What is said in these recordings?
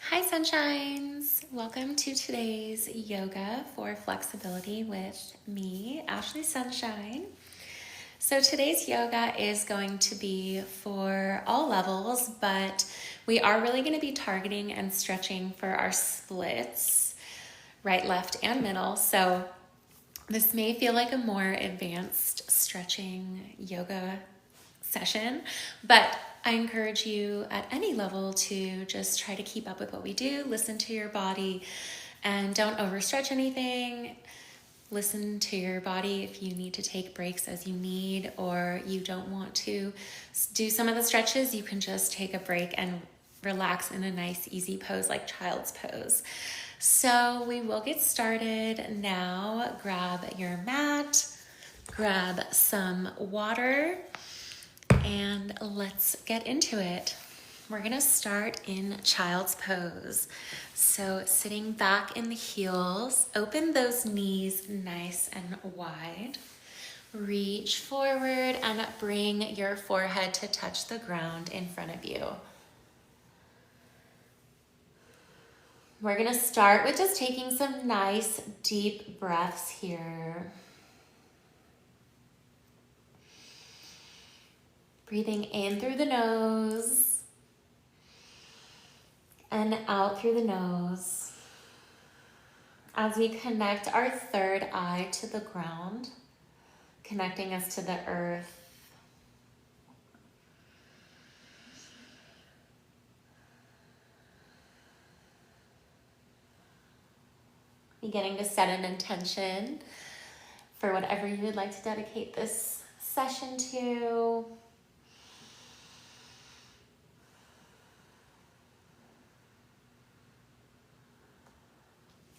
Hi Sunshines! Welcome to today's Yoga for Flexibility with me, Ashlee Sunshine. So today's yoga is going to be for all levels, but we are really going to be targeting and stretching for our splits, right, left, and middle. So this may feel like a more advanced stretching yoga session, but I encourage you at any level to just try to keep up with what we do, listen to your body, and don't overstretch anything. Listen to your body if you need to take breaks as you need, or you don't want to do some of the stretches, you can just take a break and relax in a nice easy pose like child's pose. So we will get started now. Grab your mat, grab some water, and let's get into it. We're gonna start in child's pose. So sitting back in the heels, open those knees nice and wide. Reach forward and bring your forehead to touch the ground in front of you. We're gonna start with just taking some nice deep breaths here. Breathing in through the nose and out through the nose as we connect our third eye to the ground, connecting us to the earth. Beginning to set an intention for whatever you would like to dedicate this session to.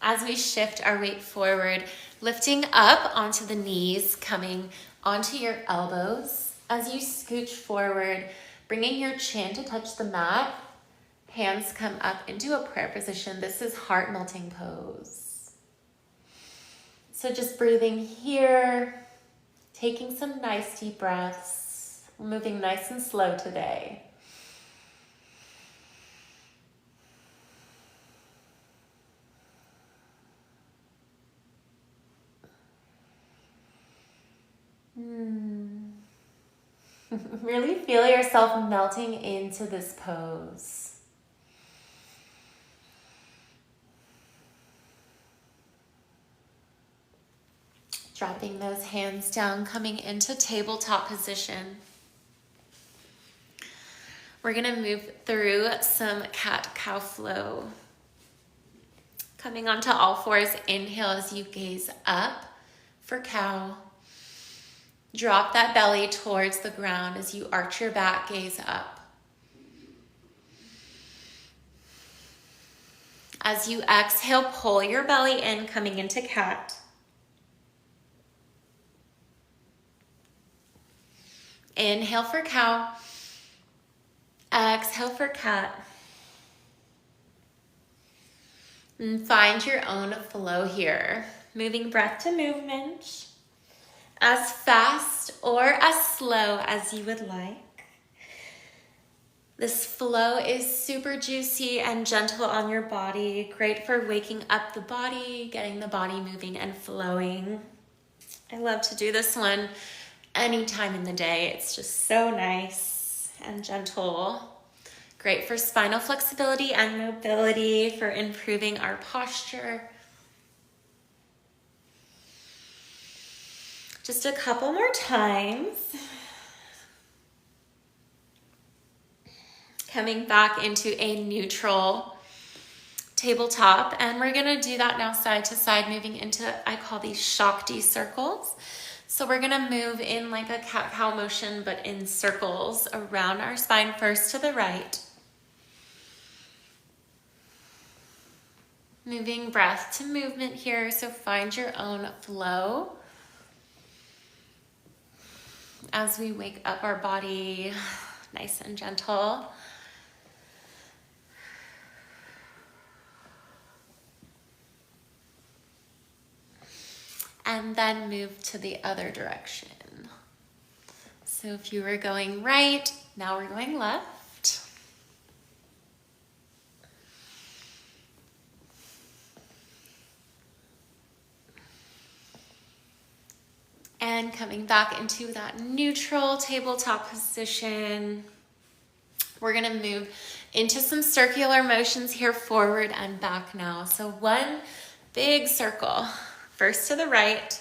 As we shift our weight forward, lifting up onto the knees, coming onto your elbows. As you scooch forward, bringing your chin to touch the mat, hands come up into a prayer position. This is heart melting pose. So just breathing here, taking some nice deep breaths, moving nice and slow today. Really feel yourself melting into this pose. Dropping those hands down, coming into tabletop position. We're gonna move through some cat-cow flow. Coming onto all fours, inhale as you gaze up for cow. Drop that belly towards the ground as you arch your back, gaze up. As you exhale, pull your belly in, coming into cat. Inhale for cow. Exhale for cat. And find your own flow here. Moving breath to movement. As fast or as slow as you would like. This flow is super juicy and gentle on your body. Great for waking up the body, getting the body moving and flowing. I love to do this one anytime in the day. It's just so nice and gentle. Great for spinal flexibility and mobility, for improving our posture. Just a couple more times. Coming back into a neutral tabletop, and we're gonna do that now side to side, moving into, I call these Shakti circles. So we're gonna move in like a cat-cow motion, but in circles around our spine, first to the right. Moving breath to movement here, so find your own flow. As we wake up our body, nice and gentle. And then move to the other direction. So if you were going right, now we're going left. And coming back into that neutral tabletop position. We're gonna move into some circular motions here, forward and back now. So one big circle, first to the right,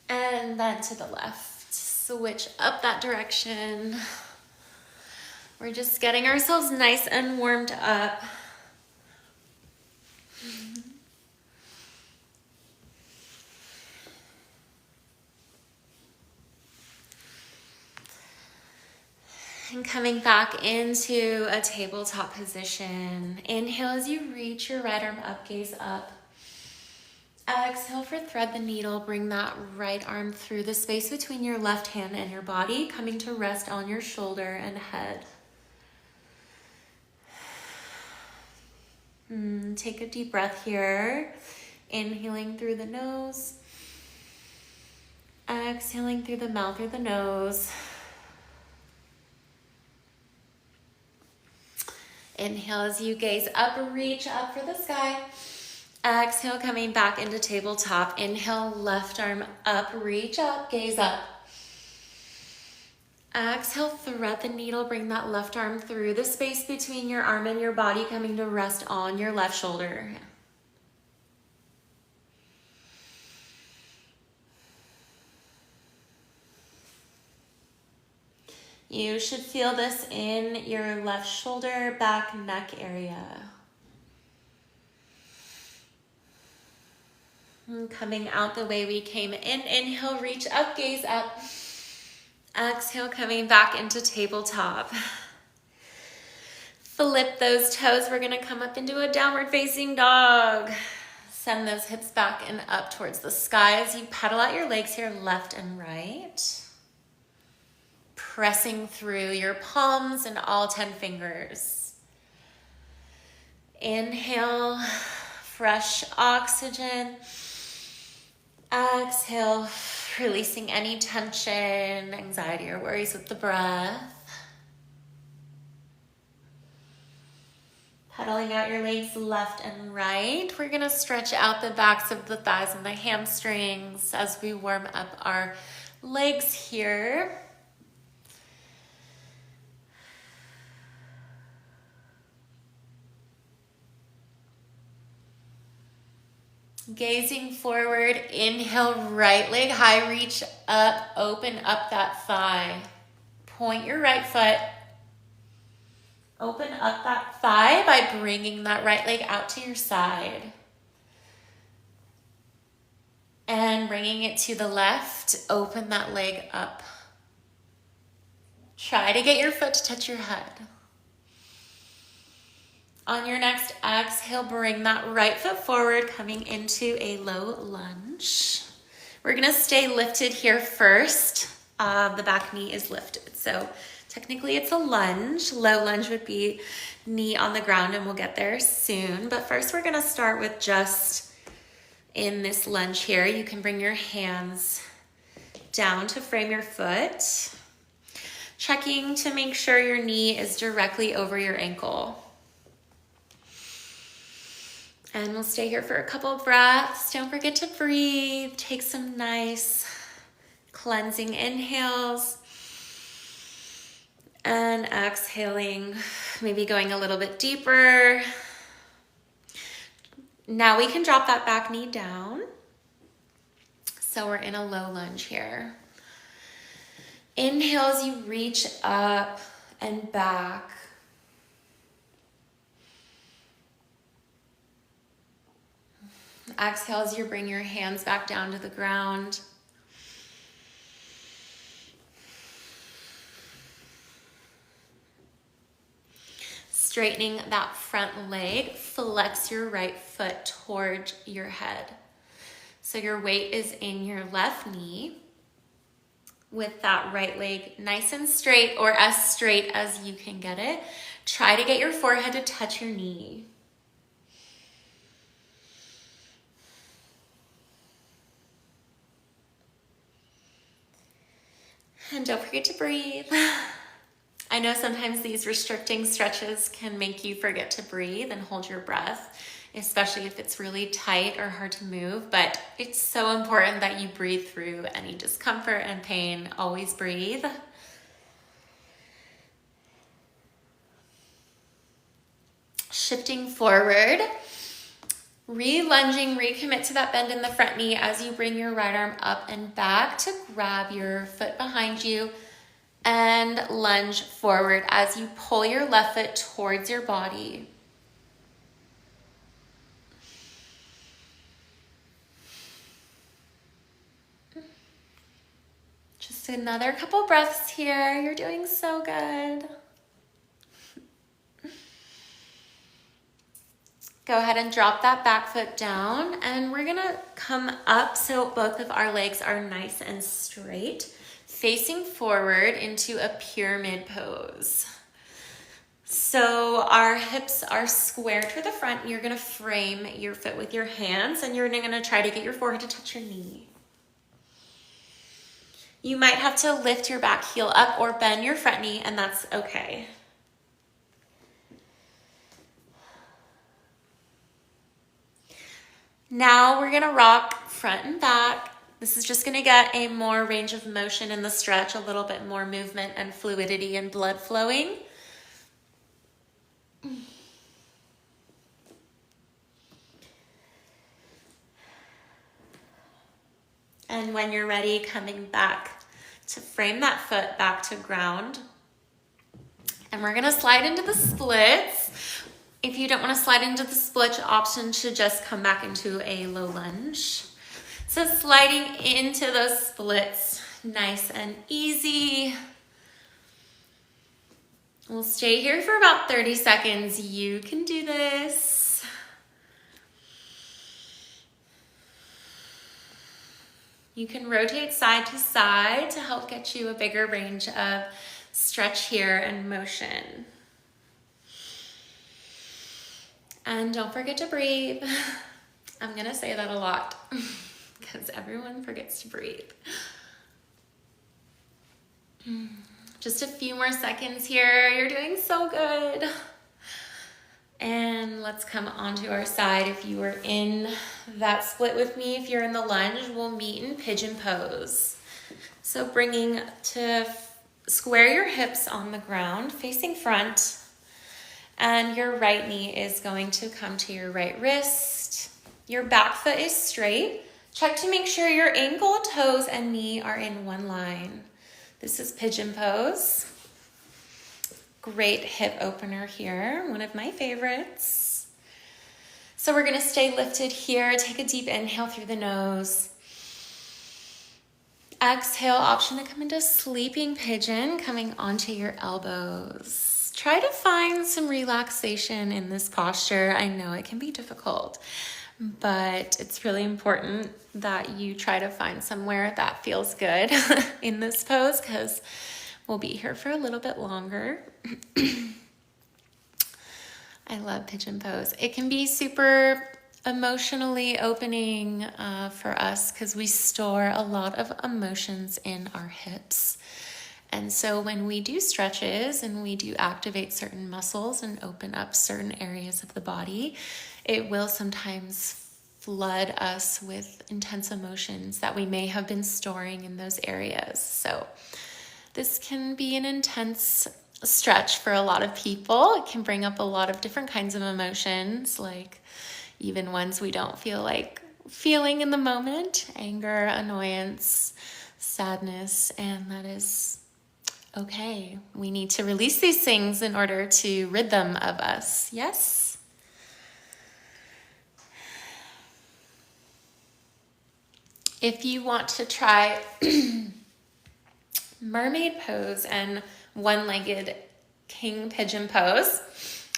and then to the left. Switch up that direction. We're just getting ourselves nice and warmed up. And coming back into a tabletop position. Inhale as you reach your right arm up, gaze up. Exhale for thread the needle. Bring that right arm through the space between your left hand and your body, coming to rest on your shoulder and head. Take a deep breath here. Inhaling through the nose. Exhaling through the mouth or the nose. Inhale as you gaze up, reach up for the sky. Exhale, coming back into tabletop. Inhale, left arm up, reach up, gaze up. Exhale, thread the needle, bring that left arm through the space between your arm and your body, coming to rest on your left shoulder. You should feel this in your left shoulder, back, neck area. And coming out the way we came in. Inhale, reach up, gaze up. Exhale, coming back into tabletop. Flip those toes. We're gonna come up into a downward facing dog. Send those hips back and up towards the sky as you pedal out your legs here, left and right. Pressing through your palms and all 10 fingers. Inhale, fresh oxygen. Exhale, releasing any tension, anxiety, or worries with the breath. Pedaling out your legs left and right. We're gonna stretch out the backs of the thighs and the hamstrings as we warm up our legs here. Gazing forward, inhale, right leg high, reach up, open up that thigh. Point your right foot. Open up that thigh by bringing that right leg out to your side. And bringing it to the left, open that leg up. Try to get your foot to touch your head. On your next exhale, bring that right foot forward, coming into a low lunge. We're gonna stay lifted here first. The back knee is lifted. So technically it's a lunge. Low lunge would be knee on the ground, and we'll get there soon. But first we're gonna start with just in this lunge here. You can bring your hands down to frame your foot. Checking to make sure your knee is directly over your ankle. And we'll stay here for a couple of breaths. Don't forget to breathe. Take some nice cleansing inhales. And exhaling, maybe going a little bit deeper. Now we can drop that back knee down. So we're in a low lunge here. Inhale as you reach up and back. Exhale as you bring your hands back down to the ground. Straightening that front leg, flex your right foot towards your head. So your weight is in your left knee with that right leg nice and straight, or as straight as you can get it. Try to get your forehead to touch your knee. And don't forget to breathe. I know sometimes these restricting stretches can make you forget to breathe and hold your breath, especially if it's really tight or hard to move, but it's so important that you breathe through any discomfort and pain. Always breathe. Shifting forward, re-lunging, recommit to that bend in the front knee as you bring your right arm up and back to grab your foot behind you and lunge forward as you pull your left foot towards your body. Just another couple breaths here. You're doing so good. Go ahead and drop that back foot down, and we're gonna come up so both of our legs are nice and straight, facing forward into a pyramid pose. So our hips are squared to the front. You're gonna frame your foot with your hands, and you're gonna try to get your forehead to touch your knee. You might have to lift your back heel up or bend your front knee, and that's okay. Now we're gonna rock front and back. This is just gonna get a more range of motion in the stretch, a little bit more movement and fluidity and blood flowing. And when you're ready, coming back to frame that foot back to ground. And we're gonna slide into the splits. If you don't want to slide into the split, your option should just come back into a low lunge. So sliding into those splits, nice and easy. We'll stay here for about 30 seconds. You can do this. You can rotate side to side to help get you a bigger range of stretch here and motion. And don't forget to breathe. I'm gonna say that a lot because everyone forgets to breathe. Just a few more seconds here. You're doing so good. And let's come onto our side. If you were in that split with me, if you're in the lunge, we'll meet in pigeon pose. So bringing to square your hips on the ground, facing front. And your right knee is going to come to your right wrist. Your back foot is straight. Check to make sure your ankle, toes, and knee are in one line. This is pigeon pose. Great hip opener here, one of my favorites. So we're gonna stay lifted here. Take a deep inhale through the nose. Exhale, option to come into sleeping pigeon, coming onto your elbows. Try to find some relaxation in this posture. I know it can be difficult, but it's really important that you try to find somewhere that feels good in this pose because we'll be here for a little bit longer. I love pigeon pose. It can be super emotionally opening for us because we store a lot of emotions in our hips. And so when we do stretches and we do activate certain muscles and open up certain areas of the body, it will sometimes flood us with intense emotions that we may have been storing in those areas. So this can be an intense stretch for a lot of people. It can bring up a lot of different kinds of emotions, like even ones we don't feel like feeling in the moment, anger, annoyance, sadness, and that is okay. We need to release these things in order to rid them of us. Yes? If you want to try mermaid pose and one-legged king pigeon pose,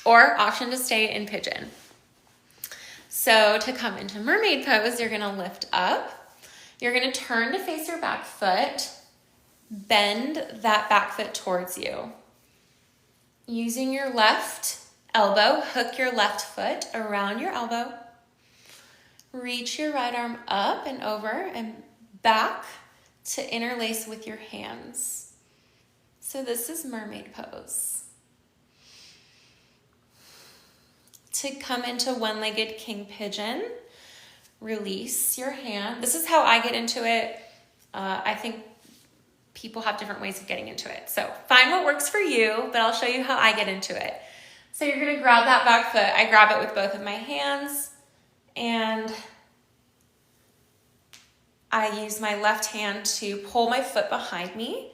or option to stay in pigeon. So to come into mermaid pose, you're gonna lift up. You're gonna turn to face your back foot. Bend that back foot towards you. Using your left elbow, hook your left foot around your elbow. Reach your right arm up and over and back to interlace with your hands. So this is mermaid pose. To come into one-legged king pigeon, release your hand. This is how I get into it. I think people have different ways of getting into it. So find what works for you, but I'll show you how I get into it. So you're gonna grab that back foot. I grab it with both of my hands, and I use my left hand to pull my foot behind me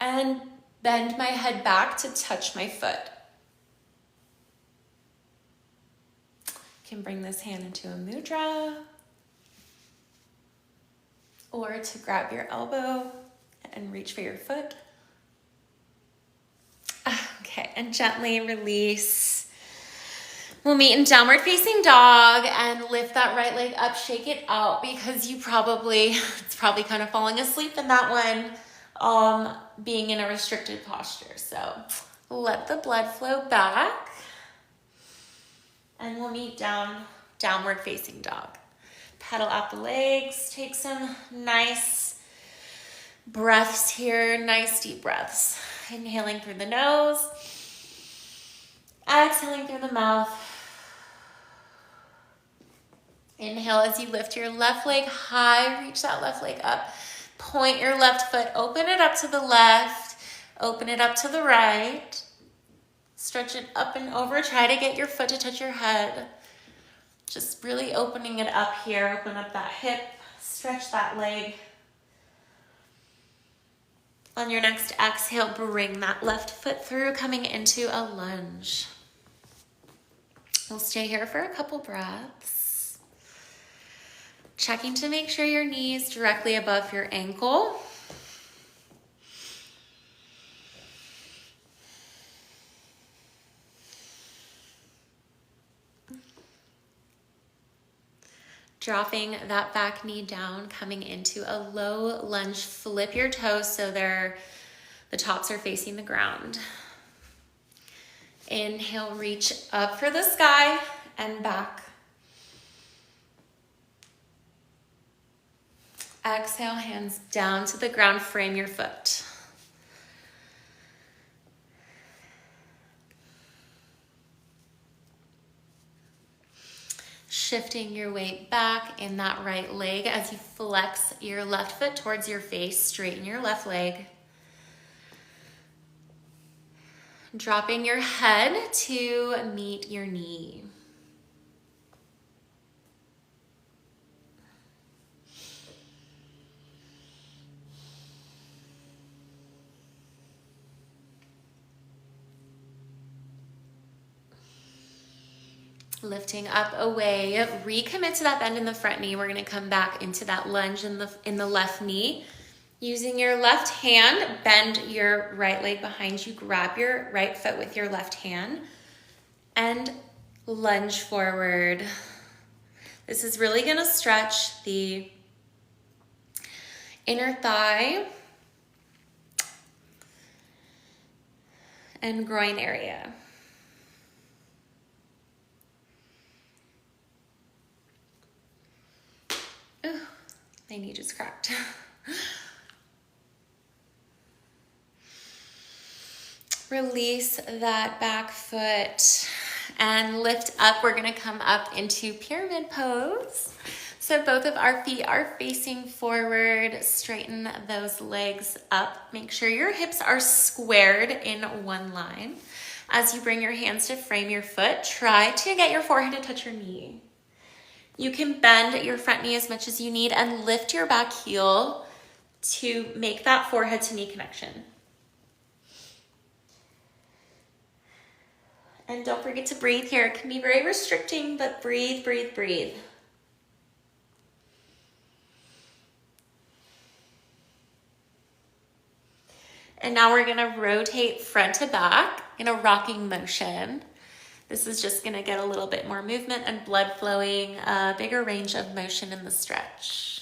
and bend my head back to touch my foot. You can bring this hand into a mudra, or to grab your elbow and reach for your foot. Okay, and gently release. We'll meet in downward facing dog and lift that right leg up, shake it out, because it's probably kind of falling asleep in that one, being in a restricted posture. So let the blood flow back, and we'll meet downward facing dog. Pedal out the legs, take some nice breaths here, nice deep breaths. Inhaling through the nose, exhaling through the mouth. Inhale as you lift your left leg high, reach that left leg up. Point your left foot, open it up to the left, open it up to the right. Stretch it up and over, try to get your foot to touch your head. Just really opening it up here, open up that hip, stretch that leg. On your next exhale, bring that left foot through, coming into a lunge. We'll stay here for a couple breaths. Checking to make sure your knee is directly above your ankle. Dropping that back knee down, coming into a low lunge. Flip your toes so the tops are facing the ground. Inhale, reach up for the sky and back. Exhale, hands down to the ground, frame your foot. Shifting your weight back in that right leg as you flex your left foot towards your face, straighten your left leg. Dropping your head to meet your knee. Lifting up away, recommit to that bend in the front knee. We're gonna come back into that lunge in the left knee. Using your left hand, bend your right leg behind you, grab your right foot with your left hand, and lunge forward. This is really gonna stretch the inner thigh and groin area. Ooh, my knee just cracked. Release that back foot and lift up. We're gonna come up into pyramid pose. So both of our feet are facing forward. Straighten those legs up. Make sure your hips are squared in one line. As you bring your hands to frame your foot, try to get your forehead to touch your knee. You can bend your front knee as much as you need and lift your back heel to make that forehead to knee connection. And don't forget to breathe here. It can be very restricting, but breathe, breathe, breathe. And now we're gonna rotate front to back in a rocking motion. This is just gonna get a little bit more movement and blood flowing, a bigger range of motion in the stretch.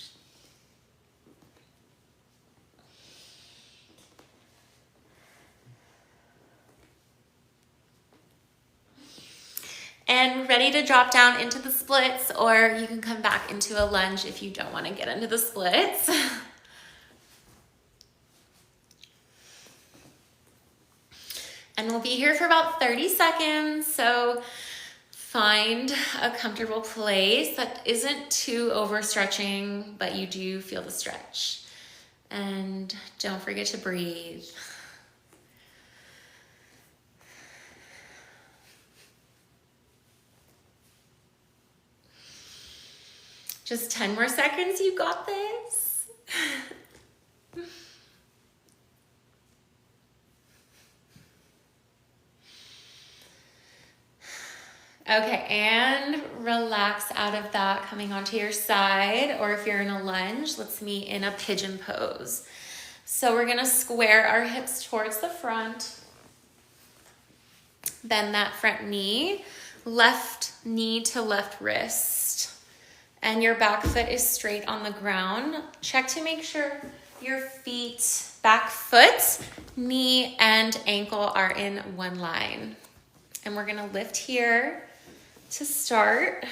And ready to drop down into the splits, or you can come back into a lunge if you don't wanna get into the splits. And we'll be here for about 30 seconds. So find a comfortable place that isn't too overstretching, but you do feel the stretch. And don't forget to breathe. Just 10 more seconds, you got this. Okay, and relax out of that, coming onto your side, or if you're in a lunge, let's meet in a pigeon pose. So we're gonna square our hips towards the front, bend that front knee, left knee to left wrist, and your back foot is straight on the ground. Check to make sure your feet, back foot, knee, and ankle are in one line. And we're gonna lift here to start,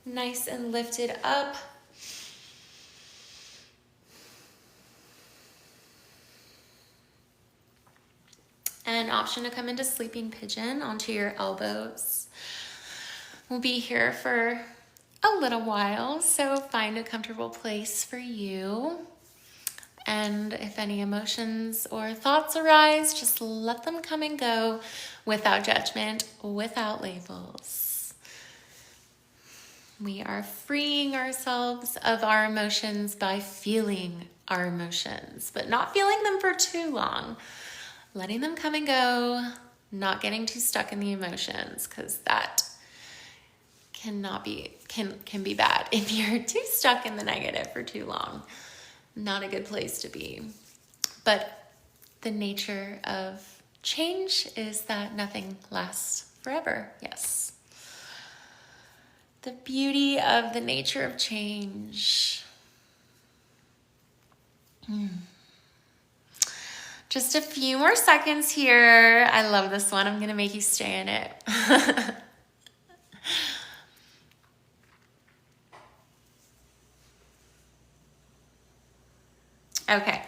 nice and lifted up. An option to come into sleeping pigeon onto your elbows. We'll be here for a little while, so find a comfortable place for you. And if any emotions or thoughts arise, just let them come and go without judgment, without labels. We are freeing ourselves of our emotions by feeling our emotions, but not feeling them for too long. Letting them come and go, not getting too stuck in the emotions, because that can be bad if you're too stuck in the negative for too long. Not a good place to be. But the nature of change is that nothing lasts forever. Yes. The beauty of the nature of change. Just a few more seconds here. I love this one. I'm going to make you stay in it. Okay,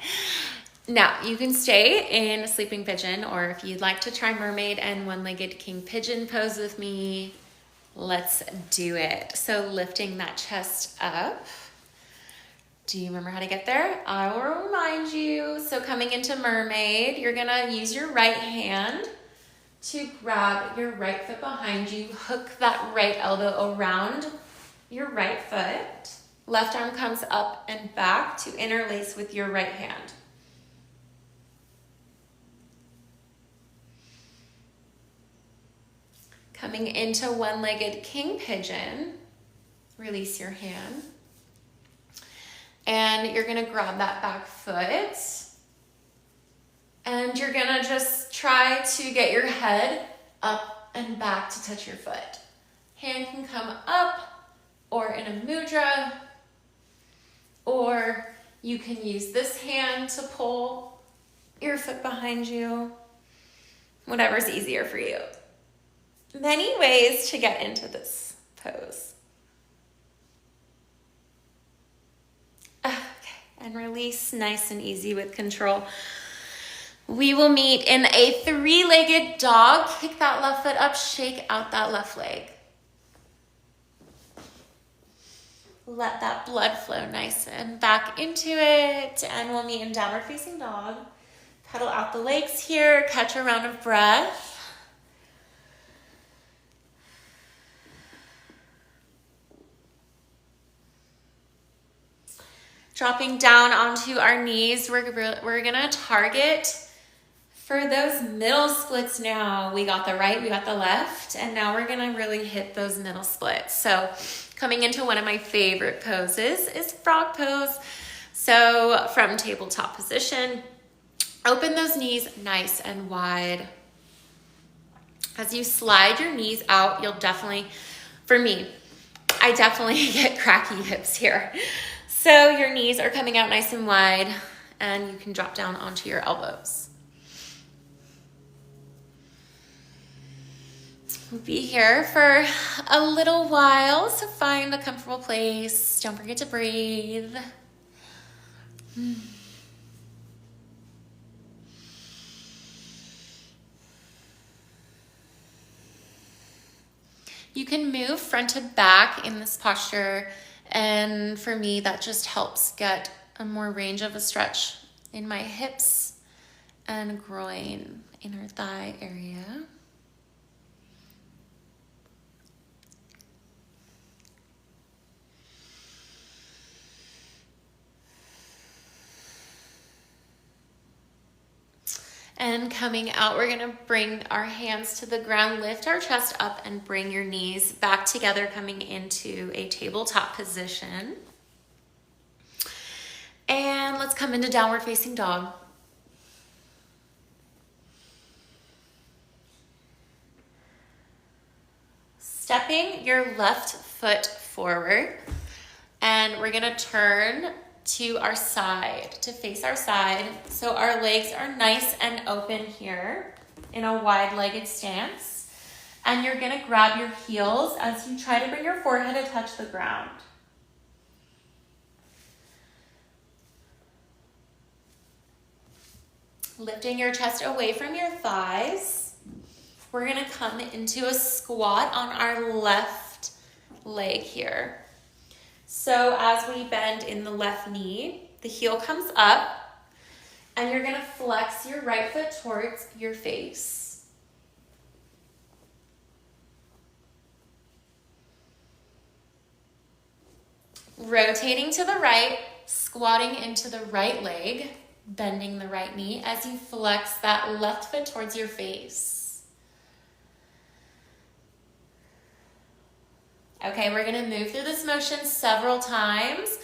now you can stay in a sleeping pigeon, or if you'd like to try mermaid and one-legged king pigeon pose with me, let's do it. So lifting that chest up. Do you remember how to get there? I will remind you. So coming into mermaid, you're gonna use your right hand to grab your right foot behind you, hook that right elbow around your right foot. Left arm comes up and back to interlace with your right hand. Coming into one-legged king pigeon, release your hand. And you're gonna grab that back foot. And you're gonna just try to get your head up and back to touch your foot. Hand can come up or in a mudra. Or you can use this hand to pull your foot behind you. Whatever's easier for you. Many ways to get into this pose. Okay, and release nice and easy with control. We will meet in a three-legged dog. Kick that left foot up, shake out that left leg. Let that blood flow nice and back into it. And we'll meet in downward facing dog. Pedal out the legs here. Catch a round of breath. Dropping down onto our knees. We're gonna target for those middle splits now. We got the right, we got the left, and now we're gonna really hit those middle splits. So coming into one of my favorite poses is frog pose. So from tabletop position, open those knees nice and wide. As you slide your knees out, you'll definitely, for me, I definitely get cracky hips here. So your knees are coming out nice and wide, and you can drop down onto your elbows. We'll be here for a little while, so find a comfortable place. Don't forget to breathe. You can move front to back in this posture, and for me that just helps get a more range of a stretch in my hips and groin, inner thigh area. And coming out, we're gonna bring our hands to the ground, lift our chest up, and bring your knees back together, coming into a tabletop position. And let's come into downward facing dog. Stepping your left foot forward, and we're gonna turn to our side, to face our side. So our legs are nice and open here in a wide-legged stance. And you're gonna grab your heels as you try to bring your forehead to touch the ground. Lifting your chest away from your thighs. We're gonna come into a squat on our left leg here. So as we bend in the left knee, the heel comes up, and you're gonna flex your right foot towards your face. Rotating to the right, squatting into the right leg, bending the right knee as you flex that left foot towards your face. Okay, we're gonna move through this motion several times.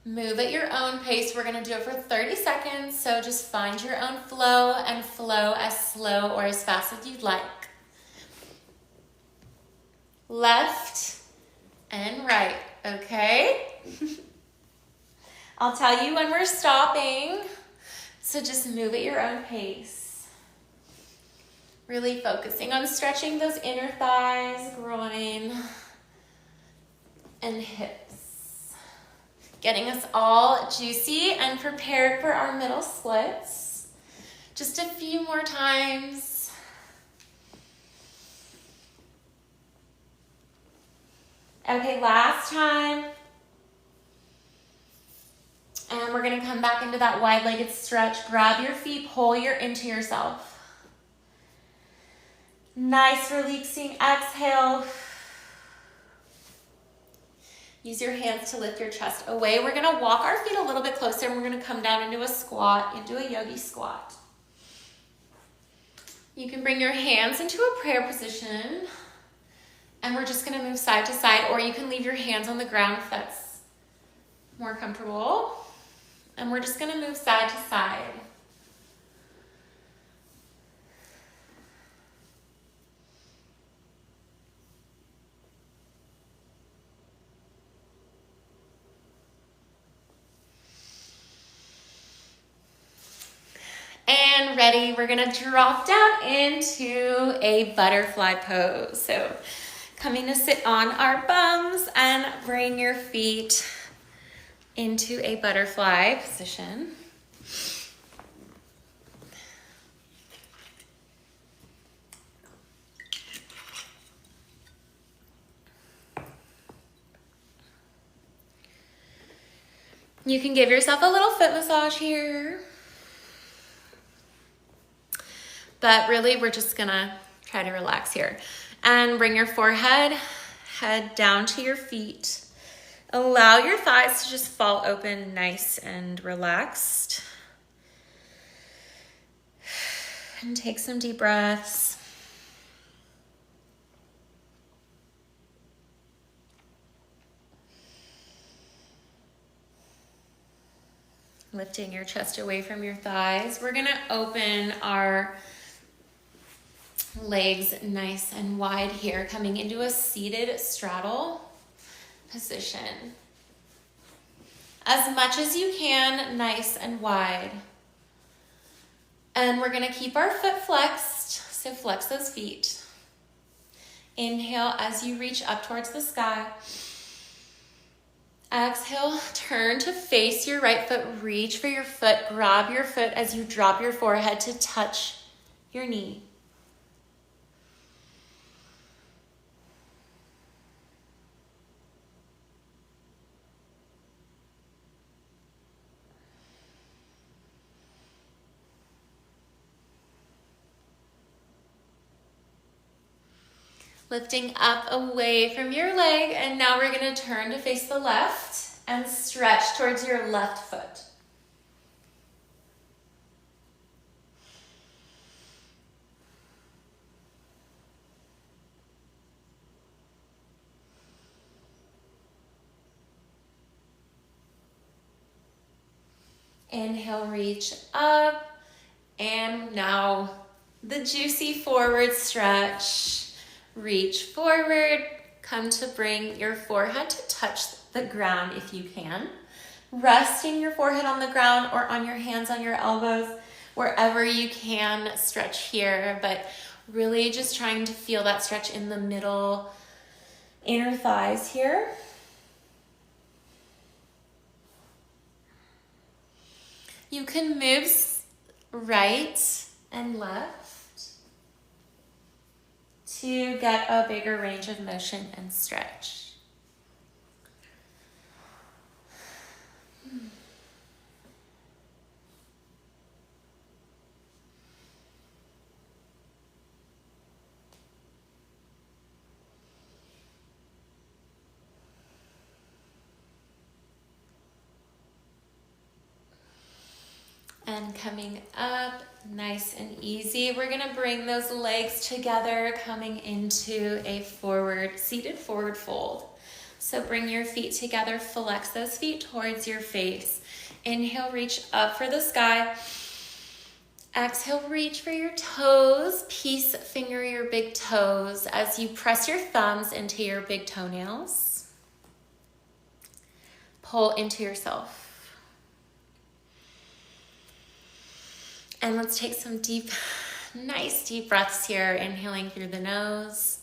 Move at your own pace. We're gonna do it for 30 seconds, so just find your own flow and flow as slow or as fast as you'd like. Left and right, okay? I'll tell you when we're stopping, so just move at your own pace. Really focusing on stretching those inner thighs, groin, and hips. Getting us all juicy and prepared for our middle splits. Just a few more times. Okay, last time. And we're gonna come back into that wide-legged stretch. Grab your feet, pull into yourself. Nice releasing exhale. Use your hands to lift your chest away. We're gonna walk our feet a little bit closer, and we're gonna come down into a squat, into a yogi squat. You can bring your hands into a prayer position, and we're just gonna move side to side, or you can leave your hands on the ground if that's more comfortable. And we're just gonna move side to side. And ready, we're gonna drop down into a butterfly pose. So coming to sit on our bums and bring your feet into a butterfly position. You can give yourself a little foot massage here. But really, we're just gonna try to relax here. And bring your forehead, head down to your feet. Allow your thighs to just fall open, nice and relaxed. And take some deep breaths. Lifting your chest away from your thighs. We're gonna open our legs nice and wide here, coming into a seated straddle position. As much as you can, nice and wide. And we're gonna keep our foot flexed, so flex those feet. Inhale as you reach up towards the sky. Exhale, turn to face your right foot, reach for your foot, grab your foot as you drop your forehead to touch your knee. Lifting up away from your leg, and now we're going to turn to face the left and stretch towards your left foot. Inhale, reach up, and now the juicy forward stretch. Reach forward, come to bring your forehead to touch the ground if you can. Resting your forehead on the ground or on your hands on your elbows, wherever you can stretch here, but really just trying to feel that stretch in the middle, inner thighs here. You can move right and left to get a bigger range of motion and stretch. And coming up, nice and easy. We're gonna bring those legs together, coming into a seated forward fold. So bring your feet together, flex those feet towards your face. Inhale, reach up for the sky. Exhale, reach for your toes. Peace finger your big toes as you press your thumbs into your big toenails. Pull into yourself. And let's take some nice deep breaths here. Inhaling through the nose.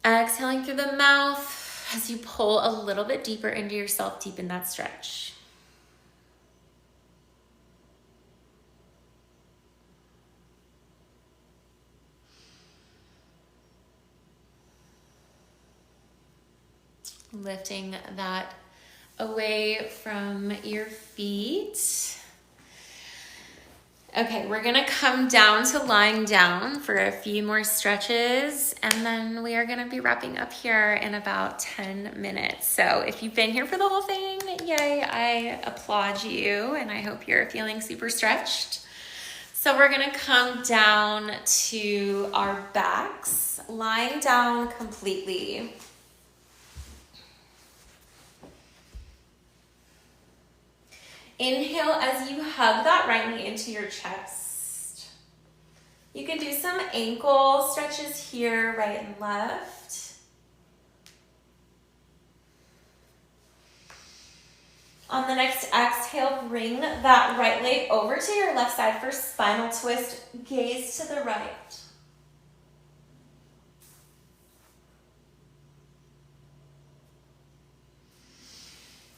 Exhaling through the mouth as you pull a little bit deeper into yourself, deepen that stretch. Lifting that away from your feet. Okay, we're gonna come down to lying down for a few more stretches, and then we are gonna be wrapping up here in about 10 minutes. So if you've been here for the whole thing, yay, I applaud you, and I hope you're feeling super stretched. So we're gonna come down to our backs, lying down completely. Inhale as you hug that right knee into your chest. You can do some ankle stretches here, right and left. On the next exhale, bring that right leg over to your left side for spinal twist. Gaze to the right.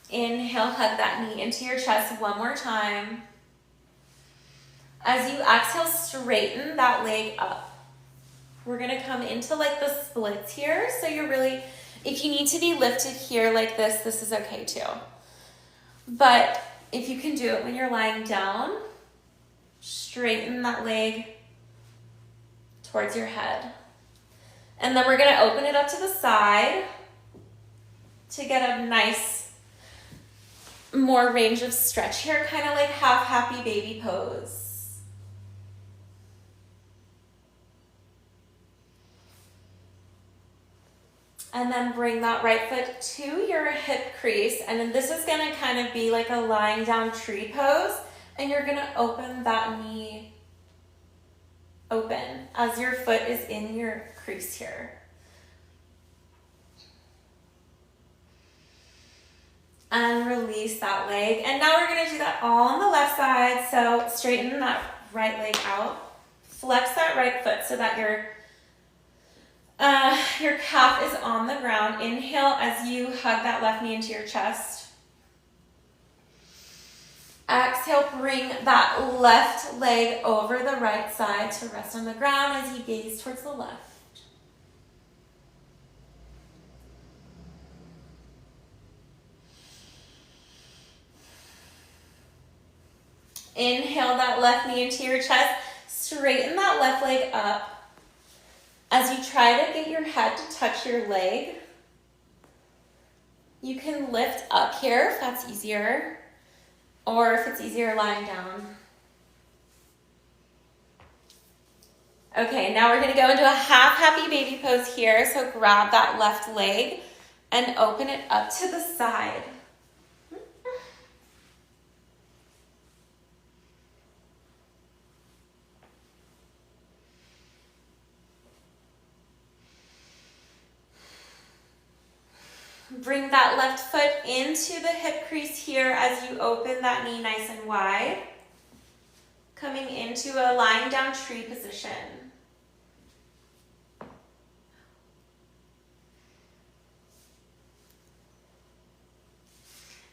Inhale, hug that knee into your chest one more time. As you exhale, straighten that leg up. We're gonna come into like the splits here. So you're really, if you need to be lifted here like this is okay too. But if you can do it when you're lying down, straighten that leg towards your head. And then we're gonna open it up to the side to get a nice more range of stretch here, kind of like half happy baby pose. And then bring that right foot to your hip crease, and then this is gonna kind of be like a lying down tree pose, and you're gonna open that knee open as your foot is in your crease here. And release that leg. And now we're gonna do that all on the left side. So straighten that right leg out. Flex that right foot so that your calf is on the ground. Inhale as you hug that left knee into your chest. Exhale, bring that left leg over the right side to rest on the ground as you gaze towards the left. Inhale that left knee into your chest. Straighten that left leg up. As you try to get your head to touch your leg, you can lift up here if that's easier, or if it's easier lying down. Okay, now we're gonna go into a half happy baby pose here. So grab that left leg and open it up to the side. Bring that left foot into the hip crease here as you open that knee nice and wide. Coming into a lying down tree position.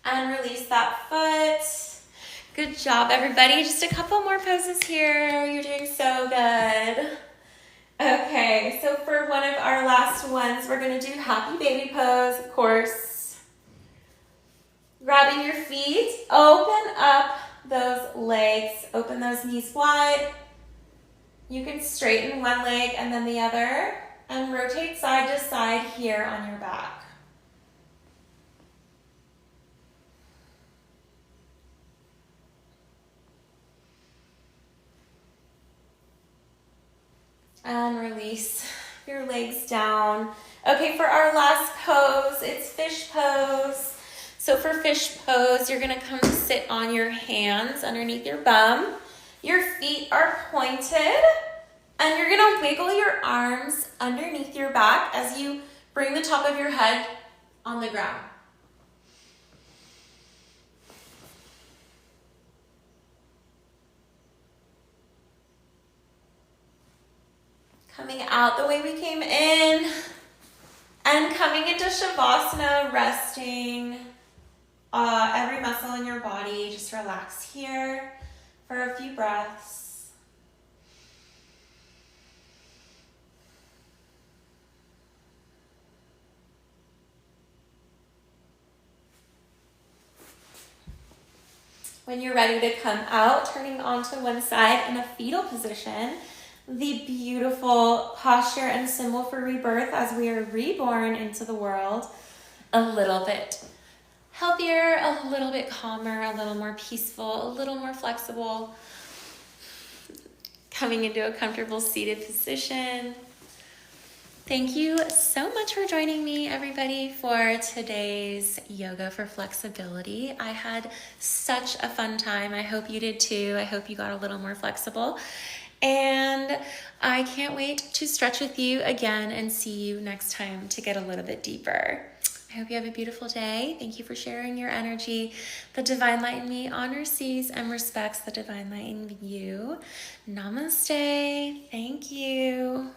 And release that foot. Good job, everybody. Just a couple more poses here. You're doing so good. Okay, so for one of our last ones, we're gonna do happy baby pose, of course. Grabbing your feet, open up those legs, open those knees wide. You can straighten one leg and then the other, and rotate side to side here on your back. And release your legs down. Okay, for our last pose, it's fish pose. So for fish pose, you're gonna come to sit on your hands underneath your bum. Your feet are pointed, and you're gonna wiggle your arms underneath your back as you bring the top of your head on the ground. Coming out the way we came in, and coming into Shavasana, resting every muscle in your body. Just relax here for a few breaths. When you're ready to come out, turning onto one side in a fetal position, the beautiful posture and symbol for rebirth as we are reborn into the world a little bit healthier, a little bit calmer, a little more peaceful, a little more flexible. Coming into a comfortable seated position. Thank you so much for joining me, everybody, for today's Yoga for Flexibility. I had such a fun time. I hope you did too. I hope you got a little more flexible. And I can't wait to stretch with you again and see you next time to get a little bit deeper. I hope you have a beautiful day. Thank you for sharing your energy. The Divine Light in me honors, sees, and respects the Divine Light in you. Namaste. Thank you.